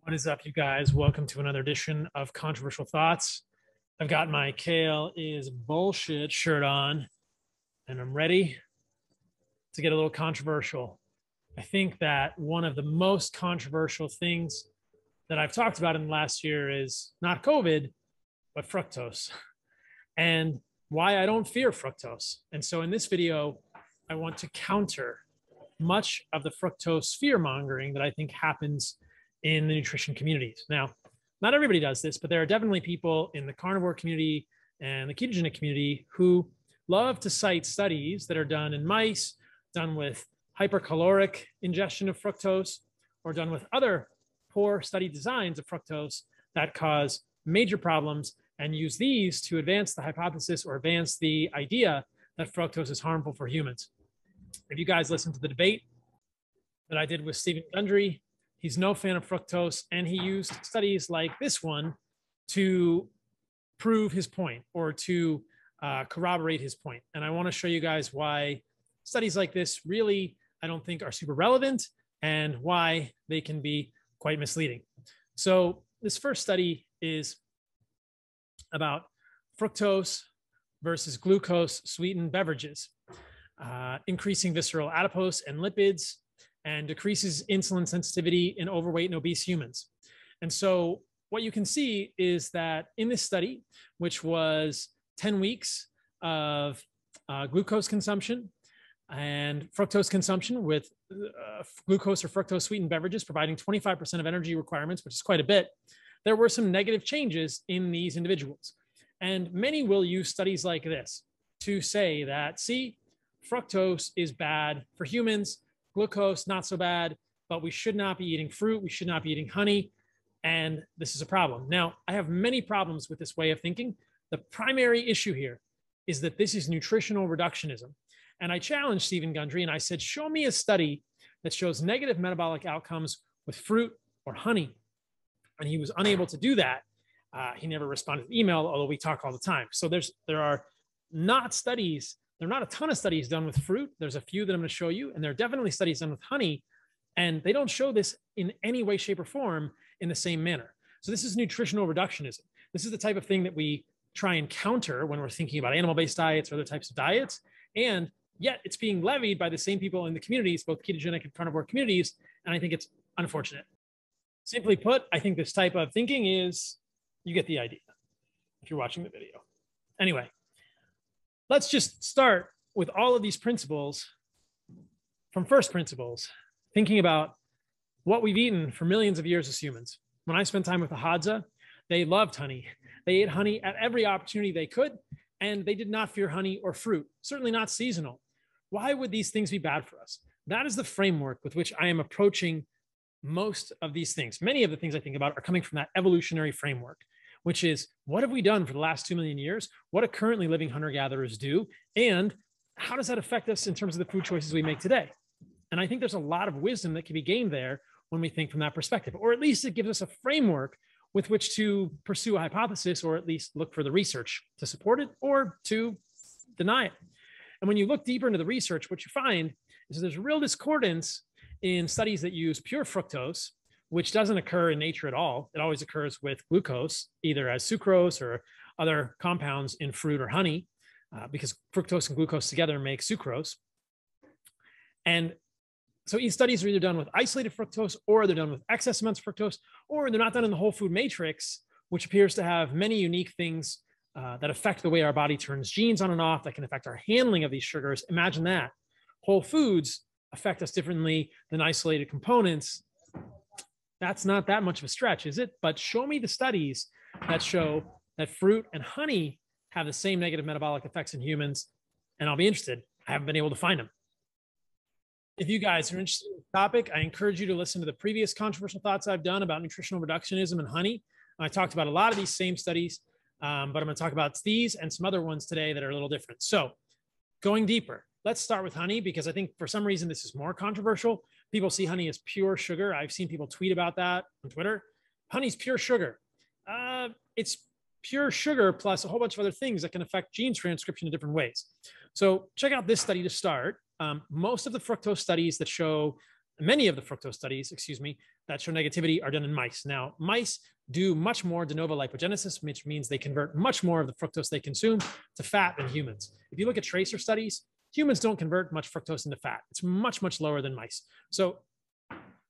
What is up, you guys? Welcome to another edition of Controversial Thoughts. I've got my Kale is Bullshit shirt on, and I'm ready to get a little controversial. I think that one of the most controversial things that I've talked about in the last year is not COVID, but fructose, and why I don't fear fructose. And so in this video, I want to counter much of the fructose fear mongering that I think happens in the nutrition communities. Now, not everybody does this, but there are definitely people in the carnivore community and the ketogenic community who love to cite studies that are done in mice, done with hypercaloric ingestion of fructose, or done with other poor study designs of fructose that cause major problems, and use these to advance the hypothesis or advance the idea that fructose is harmful for humans. If you guys listen to the debate that I did with Stephen Gundry, he's no fan of fructose, and he used studies like this one to prove his point or to corroborate his point. And I want to show you guys why studies like this really, I don't think, are super relevant and why they can be quite misleading. So this first study is about fructose versus glucose sweetened beverages, increasing visceral adipose and lipids, and decreases insulin sensitivity in overweight and obese humans. And so what you can see is that in this study, which was 10 weeks of glucose consumption and fructose consumption with glucose or fructose sweetened beverages providing 25% of energy requirements, which is quite a bit, there were some negative changes in these individuals. And many will use studies like this to say that, see, fructose is bad for humans, glucose, not so bad, but we should not be eating fruit. We should not be eating honey. And this is a problem. Now, I have many problems with this way of thinking. The primary issue here is that this is nutritional reductionism. And I challenged Stephen Gundry and I said, show me a study that shows negative metabolic outcomes with fruit or honey. And he was unable to do that. He never responded to email, although we talk all the time. So there are not studies. There are not a ton of studies done with fruit. There's a few that I'm going to show you, and there are definitely studies done with honey, and they don't show this in any way, shape, or form in the same manner. So this is nutritional reductionism. This is the type of thing that we try and counter when we're thinking about animal-based diets or other types of diets, and yet it's being levied by the same people in the communities, both ketogenic and carnivore communities, and I think it's unfortunate. Simply put, I think this type of thinking is, you get the idea if you're watching the video. Anyway, let's just start with all of these principles from first principles, thinking about what we've eaten for millions of years as humans. When I spent time with the Hadza, they loved honey. They ate honey at every opportunity they could, and they did not fear honey or fruit, certainly not seasonal. Why would these things be bad for us? That is the framework with which I am approaching most of these things. Many of the things I think about are coming from that evolutionary framework, which is, what have we done for the last 2 million years? What do currently living hunter-gatherers do? And how does that affect us in terms of the food choices we make today? And I think there's a lot of wisdom that can be gained there when we think from that perspective, or at least it gives us a framework with which to pursue a hypothesis, or at least look for the research to support it or to deny it. And when you look deeper into the research, what you find is that there's real discordance in studies that use pure fructose, which doesn't occur in nature at all. It always occurs with glucose, either as sucrose or other compounds in fruit or honey, because fructose and glucose together make sucrose. And so these studies are either done with isolated fructose, or they're done with excess amounts of fructose, or they're not done in the whole food matrix, which appears to have many unique things that affect the way our body turns genes on and off, that can affect our handling of these sugars. Imagine that. Whole foods affect us differently than isolated components. That's not that much of a stretch, is it? But show me the studies that show that fruit and honey have the same negative metabolic effects in humans, and I'll be interested. I haven't been able to find them. If you guys are interested in the topic, I encourage you to listen to the previous controversial thoughts I've done about nutritional reductionism and honey. I talked about a lot of these same studies, but I'm going to talk about these and some other ones today that are a little different. So going deeper, let's start with honey, because I think for some reason this is more controversial. People see honey as pure sugar. I've seen people tweet about that on Twitter. Honey's pure sugar. It's pure sugar plus a whole bunch of other things that can affect gene transcription in different ways. So check out this study to start. Most of the fructose studies that show many of the fructose studies, that show negativity are done in mice. Now, mice do much more de novo lipogenesis, which means they convert much more of the fructose they consume to fat than humans. If you look at tracer studies, humans don't convert much fructose into fat. It's much, much lower than mice. So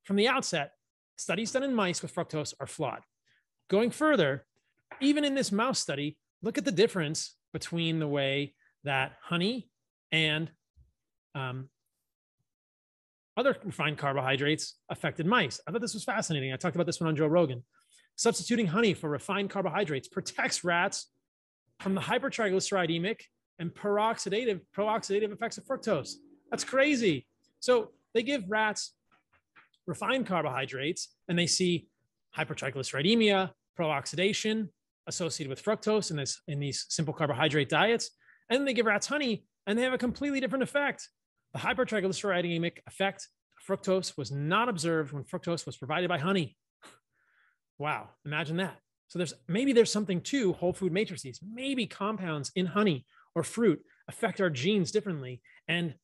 from the outset, studies done in mice with fructose are flawed. Going further, even in this mouse study, look at the difference between the way that honey and other refined carbohydrates affected mice. I thought this was fascinating. I talked about this one on Joe Rogan. Substituting honey for refined carbohydrates protects rats from the hypertriglyceridemic and peroxidative effects of fructose. That's crazy. So they give rats refined carbohydrates and they see hypertriglyceridemia, peroxidation associated with fructose in these simple carbohydrate diets. And then they give rats honey and they have a completely different effect. The hypertriglyceridemic effect of fructose was not observed when fructose was provided by honey. Wow, imagine that. So maybe there's something to whole food matrices. Maybe compounds in honey or fruit affect our genes differently and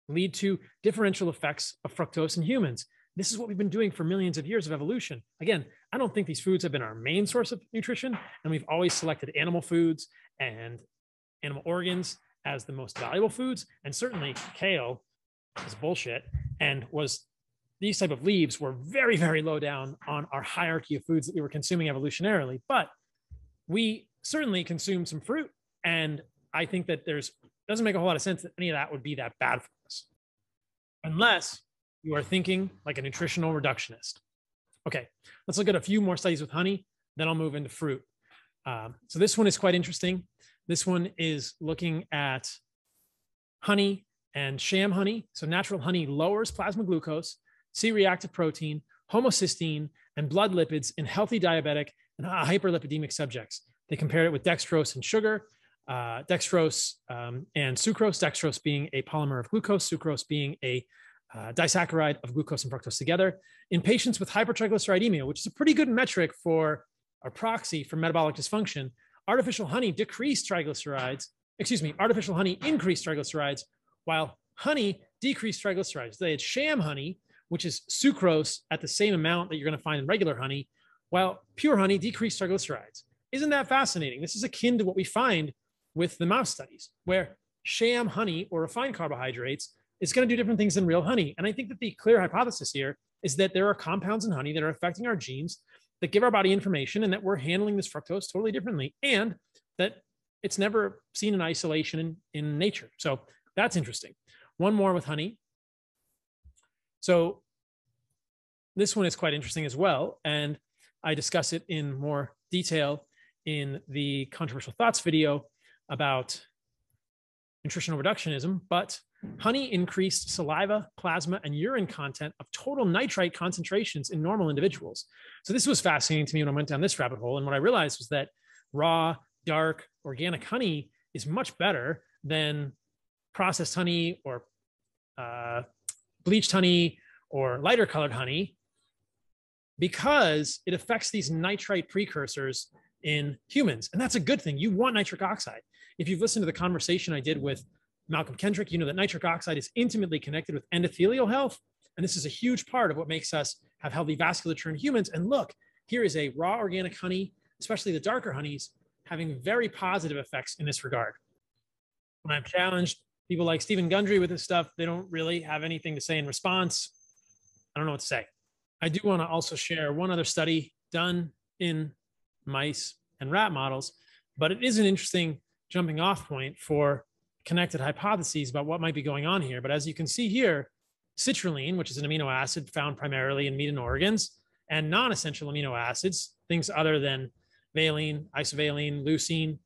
lead to differential effects of fructose in humans. This is what we've been doing for millions of years of evolution. Again, I don't think these foods have been our main source of nutrition, and we've always selected animal foods and animal organs as the most valuable foods. And certainly kale is bullshit, and these type of leaves were very, very low down on our hierarchy of foods that we were consuming evolutionarily. But we certainly consume some fruit, and I think that doesn't make a whole lot of sense that any of that would be that bad for us, unless you are thinking like a nutritional reductionist. Okay, let's look at a few more studies with honey, then I'll move into fruit. So this one is quite interesting. This one is looking at honey and sham honey. So natural honey lowers plasma glucose, C-reactive protein, homocysteine, and blood lipids in healthy diabetic and hyperlipidemic subjects. They compared it with dextrose and sugar, dextrose and sucrose, dextrose being a polymer of glucose, sucrose being a disaccharide of glucose and fructose together. In patients with hypertriglyceridemia, which is a pretty good metric for a proxy for metabolic dysfunction, artificial honey increased triglycerides, while honey decreased triglycerides. They had sham honey, which is sucrose at the same amount that you're going to find in regular honey, while pure honey decreased triglycerides. Isn't that fascinating? This is akin to what we find with the mouse studies, where sham honey or refined carbohydrates is going to do different things than real honey. And I think that the clear hypothesis here is that there are compounds in honey that are affecting our genes that give our body information, and that we're handling this fructose totally differently, and that it's never seen in isolation in nature. So that's interesting. One more with honey. So this one is quite interesting as well, and I discuss it in more detail in the controversial thoughts video about nutritional reductionism, but honey increased saliva, plasma, and urine content of total nitrite concentrations in normal individuals. So this was fascinating to me when I went down this rabbit hole. And what I realized was that raw, dark, organic honey is much better than processed honey or bleached honey or lighter colored honey, because it affects these nitrite precursors in humans. And that's a good thing. You want nitric oxide. If you've listened to the conversation I did with Malcolm Kendrick, you know that nitric oxide is intimately connected with endothelial health. And this is a huge part of what makes us have healthy vasculature in humans. And look, here is a raw organic honey, especially the darker honeys, having very positive effects in this regard. When I've challenged people like Stephen Gundry with this stuff, they don't really have anything to say in response. I don't know what to say. I do want to also share one other study done in mice and rat models, but it is an interesting jumping off point for connected hypotheses about what might be going on here. But as you can see here, citrulline, which is an amino acid found primarily in meat and organs, and non-essential amino acids, things other than valine, isovaline, leucine,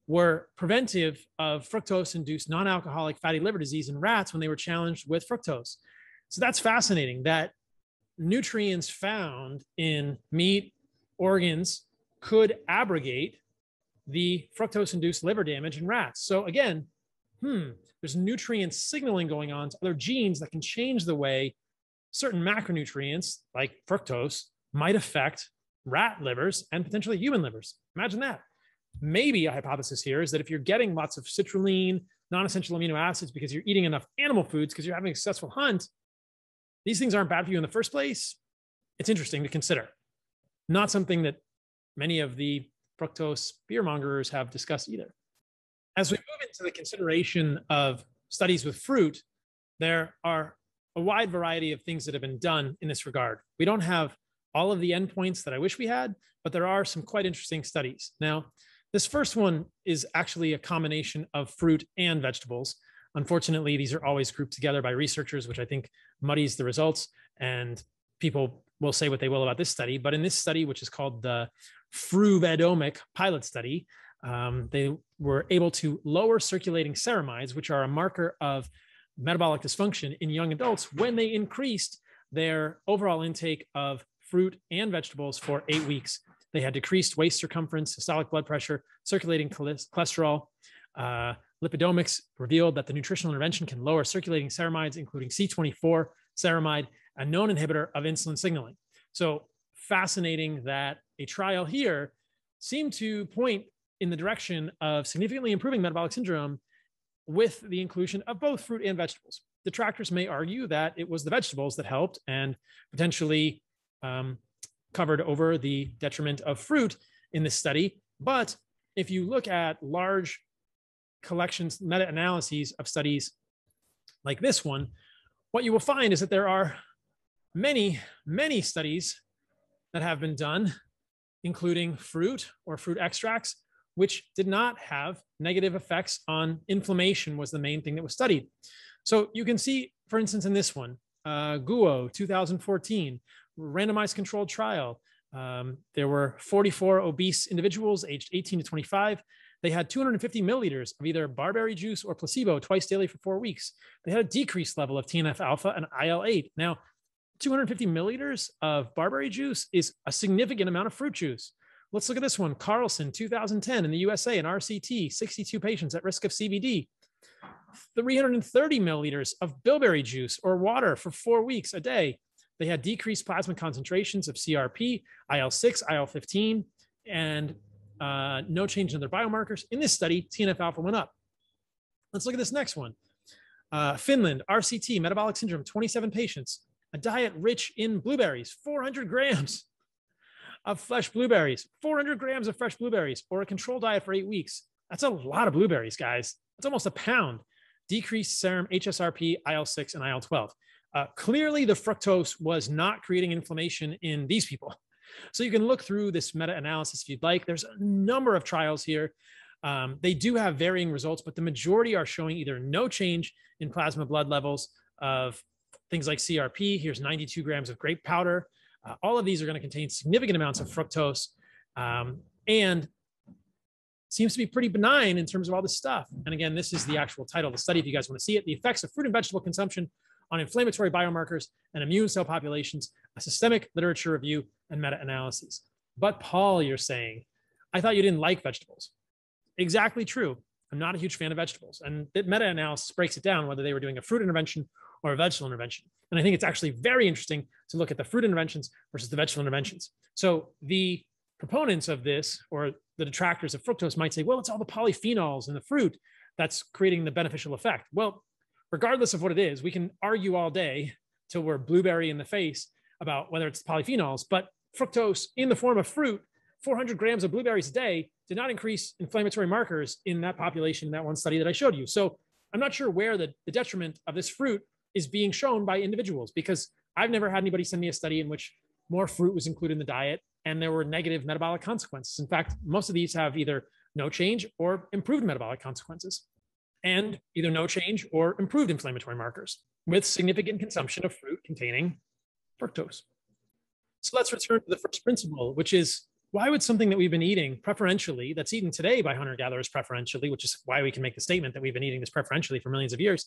were preventive of fructose-induced non-alcoholic fatty liver disease in rats when they were challenged with fructose. So that's fascinating, that nutrients found in meat, organs could abrogate the fructose-induced liver damage in rats. So again, there's nutrient signaling going on to other genes that can change the way certain macronutrients like fructose might affect rat livers and potentially human livers. Imagine that. Maybe a hypothesis here is that if you're getting lots of citrulline, non-essential amino acids because you're eating enough animal foods, because you're having a successful hunt, these things aren't bad for you in the first place, it's interesting to consider. Not something that many of the fructose beer mongers have discussed either. As we move into the consideration of studies with fruit, there are a wide variety of things that have been done in this regard. We don't have all of the endpoints that I wish we had, but there are some quite interesting studies. Now, this first one is actually a combination of fruit and vegetables. Unfortunately, these are always grouped together by researchers, which I think muddies the results, and people will say what they will about this study. But in this study, which is called the Fruvedomic pilot study, they were able to lower circulating ceramides, which are a marker of metabolic dysfunction in young adults, when they increased their overall intake of fruit and vegetables for 8 weeks. They had decreased waist circumference, systolic blood pressure, circulating cholesterol. Lipidomics revealed that the nutritional intervention can lower circulating ceramides, including C24 ceramide, a known inhibitor of insulin signaling. So fascinating that a trial here seemed to point in the direction of significantly improving metabolic syndrome with the inclusion of both fruit and vegetables. Detractors may argue that it was the vegetables that helped and potentially covered over the detriment of fruit in this study. But if you look at large collections, meta-analyses of studies like this one, what you will find is that there are many, many studies that have been done, including fruit or fruit extracts, which did not have negative effects on inflammation was the main thing that was studied. So you can see, for instance, in this one, Guo, 2014, randomized controlled trial. There were 44 obese individuals aged 18 to 25. They had 250 milliliters of either barberry juice or placebo twice daily for 4 weeks. They had a decreased level of TNF alpha and IL-8. Now, 250 milliliters of barberry juice is a significant amount of fruit juice. Let's look at this one. Carlson, 2010 in the USA, an RCT, 62 patients at risk of CVD. 330 milliliters of bilberry juice or water for 4 weeks a day. They had decreased plasma concentrations of CRP, IL-6, IL-15, and no change in their biomarkers. In this study, TNF alpha went up. Let's look at this next one. Finland, RCT, metabolic syndrome, 27 patients. A diet rich in blueberries, 400 grams of fresh blueberries, 400 grams of fresh blueberries, or a control diet for 8 weeks. That's a lot of blueberries, guys. That's almost a pound. Decreased serum HSRP, IL-6, and IL-12. Clearly, the fructose was not creating inflammation in these people. So you can look through this meta-analysis if you'd like. There's a number of trials here. They do have varying results, but the majority are showing either no change in plasma blood levels of things like CRP. Here's 92 grams of grape powder. All of these are going to contain significant amounts of fructose and seems to be pretty benign in terms of all this stuff. And again, this is the actual title of the study if you guys want to see it. The effects of fruit and vegetable consumption on inflammatory biomarkers and immune cell populations, a systemic literature review and meta-analyses. But Paul, you're saying, I thought you didn't like vegetables. Exactly true. I'm not a huge fan of vegetables. And the meta-analysis breaks it down, whether they were doing a fruit intervention or a vegetable intervention. And I think it's actually very interesting to look at the fruit interventions versus the vegetable interventions. So the proponents of this, or the detractors of fructose, might say, well, it's all the polyphenols in the fruit that's creating the beneficial effect. Well, regardless of what it is, we can argue all day till we're blueberry in the face about whether it's polyphenols, but fructose in the form of fruit, 400 grams of blueberries a day, did not increase inflammatory markers in that population in that one study that I showed you. So I'm not sure where the detriment of this fruit is being shown by individuals, because I've never had anybody send me a study in which more fruit was included in the diet and there were negative metabolic consequences. In fact, most of these have either no change or improved metabolic consequences, and either no change or improved inflammatory markers with significant consumption of fruit containing fructose. So let's return to the first principle, which is, why would something that we've been eating preferentially, that's eaten today by hunter-gatherers preferentially, which is why we can make the statement that we've been eating this preferentially for millions of years,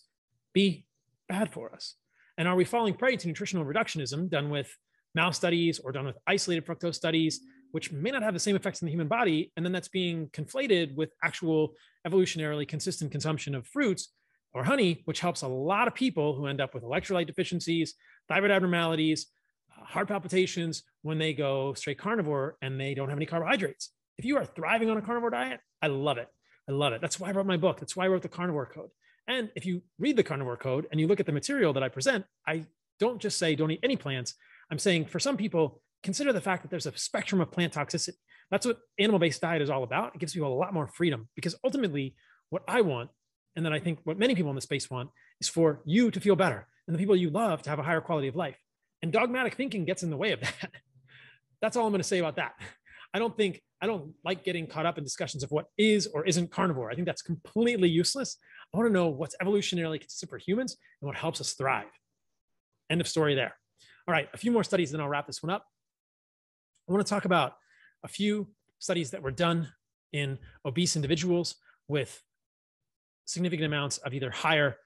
be bad for us? And are we falling prey to nutritional reductionism done with mouse studies or done with isolated fructose studies, which may not have the same effects in the human body, and then that's being conflated with actual evolutionarily consistent consumption of fruits or honey, which helps a lot of people who end up with electrolyte deficiencies, thyroid abnormalities, heart palpitations when they go straight carnivore and they don't have any carbohydrates. If you are thriving on a carnivore diet, I love it. I love it. That's why I wrote my book. That's why I wrote the Carnivore Code. And if you read the Carnivore Code and you look at the material that I present, I don't just say don't eat any plants. I'm saying for some people, consider the fact that there's a spectrum of plant toxicity. That's what animal-based diet is all about. It gives people a lot more freedom, because ultimately what I want, and then I think what many people in the space want, is for you to feel better and the people you love to have a higher quality of life. And dogmatic thinking gets in the way of that. That's all I'm going to say about that. I don't like getting caught up in discussions of what is or isn't carnivore. I think that's completely useless. I want to know what's evolutionarily consistent for humans and what helps us thrive. End of story there. All right, a few more studies, then I'll wrap this one up. I want to talk about a few studies that were done in obese individuals with significant amounts of either higher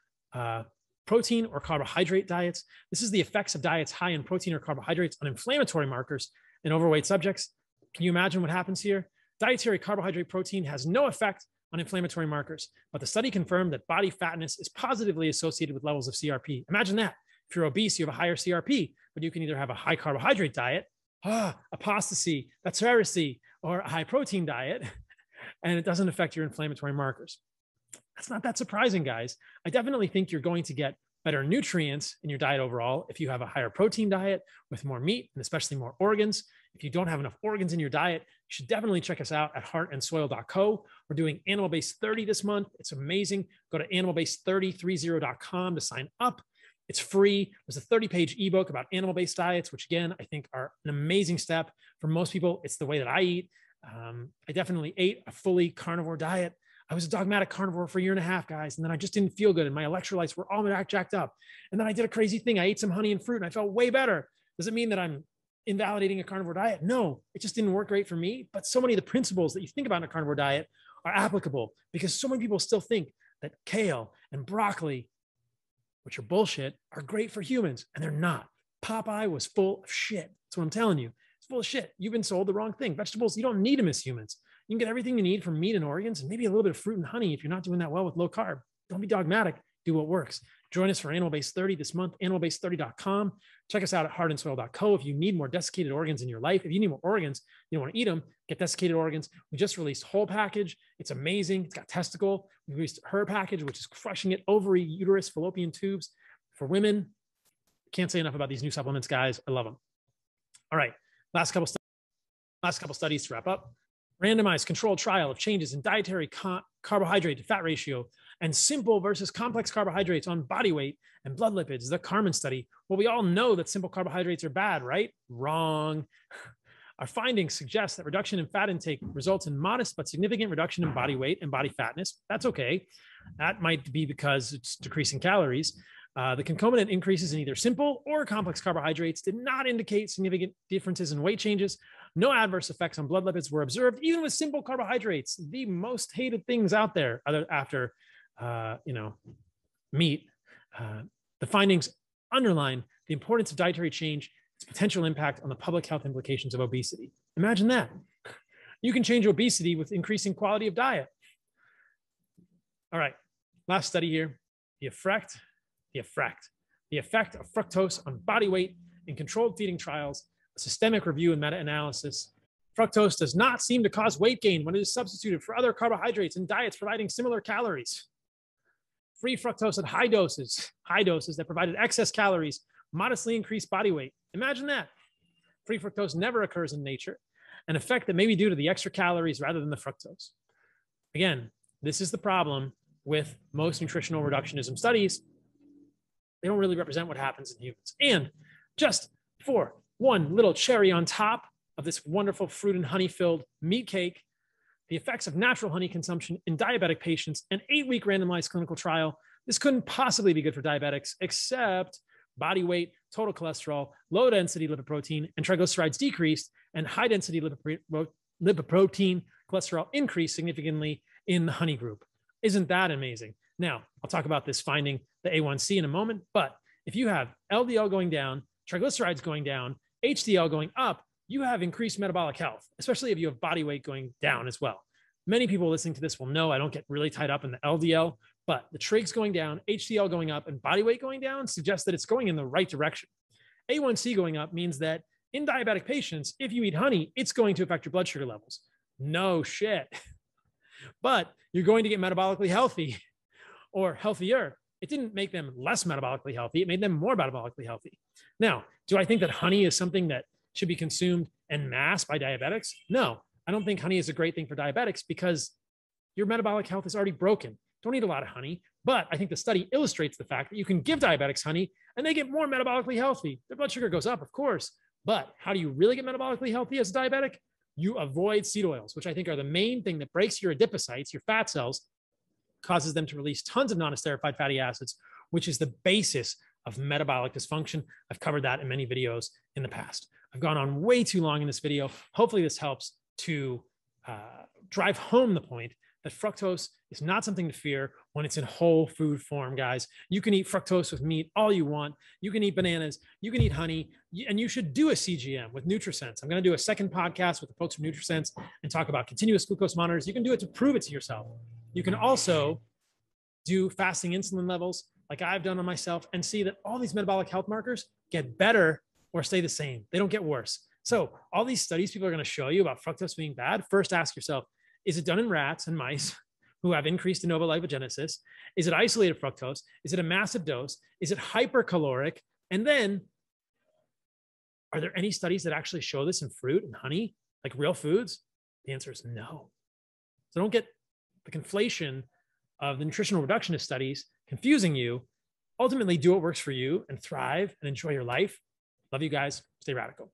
protein or carbohydrate diets. This is the effects of diets high in protein or carbohydrates on inflammatory markers in overweight subjects. Can you imagine what happens here? Dietary carbohydrate protein has no effect on inflammatory markers, but the study confirmed that body fatness is positively associated with levels of CRP. Imagine that. If you're obese, you have a higher CRP, but you can either have a high carbohydrate diet, apostasy, that's heresy, or a high protein diet, and it doesn't affect your inflammatory markers. That's not that surprising, guys. I definitely think you're going to get better nutrients in your diet overall if you have a higher protein diet with more meat and especially more organs. If you don't have enough organs in your diet, you should definitely check us out at heartandsoil.co. We're doing Animal-Based 30 this month. It's amazing. Go to animalbased3030.com to sign up. It's free. There's a 30-page ebook about animal-based diets, which again, I think are an amazing step. For most people, it's the way that I eat. I definitely ate a fully carnivore diet. I was a dogmatic carnivore for a year and a half, guys. And then I just didn't feel good. And my electrolytes were all jacked up. And then I did a crazy thing. I ate some honey and fruit and I felt way better. Does it mean that I'm invalidating a carnivore diet? No, it just didn't work great for me. But so many of the principles that you think about in a carnivore diet are applicable, because so many people still think that kale and broccoli, which are bullshit, are great for humans. And they're not. Popeye was full of shit. That's what I'm telling you. It's full of shit. You've been sold the wrong thing. Vegetables, you don't need them as humans. You can get everything you need from meat and organs, and maybe a little bit of fruit and honey if you're not doing that well with low carb. Don't be dogmatic. Do what works. Join us for Animal-Based 30 this month, animalbased30.com. Check us out at heartandsoil.co. If you need more desiccated organs in your life, if you need more organs, you don't want to eat them, get desiccated organs. We just released whole package. It's amazing. It's got testicle. We released her package, which is crushing it. Ovary, uterus, fallopian tubes for women. Can't say enough about these new supplements, guys. I love them. All right. Last couple studies to wrap up. Randomized controlled trial of changes in dietary carbohydrate to fat ratio and simple versus complex carbohydrates on body weight and blood lipids, the Carmen study. Well, we all know that simple carbohydrates are bad, right? Wrong. Our findings suggest that reduction in fat intake results in modest but significant reduction in body weight and body fatness. That's okay. That might be because it's decreasing calories. The concomitant increases in either simple or complex carbohydrates did not indicate significant differences in weight changes. No adverse effects on blood lipids were observed, even with simple carbohydrates, the most hated things out there after meat. The findings underline the importance of dietary change, its potential impact on the public health implications of obesity. Imagine that. You can change obesity with increasing quality of diet. All right, last study here, the effect of fructose on body weight in controlled feeding trials, a systemic review and meta-analysis. Fructose does not seem to cause weight gain when it is substituted for other carbohydrates in diets providing similar calories. Free fructose at high doses that provided excess calories, modestly increased body weight. Imagine that. Free fructose never occurs in nature, an effect that may be due to the extra calories rather than the fructose. Again, this is the problem with most nutritional reductionism studies. They don't really represent what happens in humans. And just for one little cherry on top of this wonderful fruit and honey-filled meat cake, the effects of natural honey consumption in diabetic patients, an 8-week randomized clinical trial. This couldn't possibly be good for diabetics, except body weight, total cholesterol, low-density lipoprotein, and triglycerides decreased, and high-density lipoprotein cholesterol increased significantly in the honey group. Isn't that amazing? Now, I'll talk about this finding, the A1C, in a moment, but if you have LDL going down, triglycerides going down, HDL going up, you have increased metabolic health, especially if you have body weight going down as well. Many people listening to this will know I don't get really tied up in the LDL, but the trigs going down, HDL going up, and body weight going down suggests that it's going in the right direction. A1C going up means that in diabetic patients, if you eat honey, it's going to affect your blood sugar levels. No shit. But you're going to get metabolically healthy or healthier. It didn't make them less metabolically healthy. It made them more metabolically healthy. Now, do I think that honey is something that should be consumed en masse by diabetics? No, I don't think honey is a great thing for diabetics because your metabolic health is already broken. Don't eat a lot of honey. But I think the study illustrates the fact that you can give diabetics honey and they get more metabolically healthy. Their blood sugar goes up, of course. But how do you really get metabolically healthy as a diabetic? You avoid seed oils, which I think are the main thing that breaks your adipocytes, your fat cells, causes them to release tons of non-esterified fatty acids, which is the basis of metabolic dysfunction. I've covered that in many videos in the past. I've gone on way too long in this video. Hopefully this helps to drive home the point that fructose is not something to fear when it's in whole food form, guys. You can eat fructose with meat all you want. You can eat bananas. You can eat honey. And you should do a CGM with NutriSense. I'm going to do a second podcast with the folks from NutriSense and talk about continuous glucose monitors. You can do it to prove it to yourself. You can also do fasting insulin levels like I've done on myself and see that all these metabolic health markers get better or stay the same. They don't get worse. So all these studies people are going to show you about fructose being bad, first ask yourself, is it done in rats and mice who have increased de novo lipogenesis? Is it isolated fructose? Is it a massive dose? Is it hypercaloric? And then, are there any studies that actually show this in fruit and honey, like real foods? The answer is no. So don't get the conflation of the nutritional reductionist studies confusing you. Ultimately, do what works for you and thrive and enjoy your life. Love you guys. Stay radical.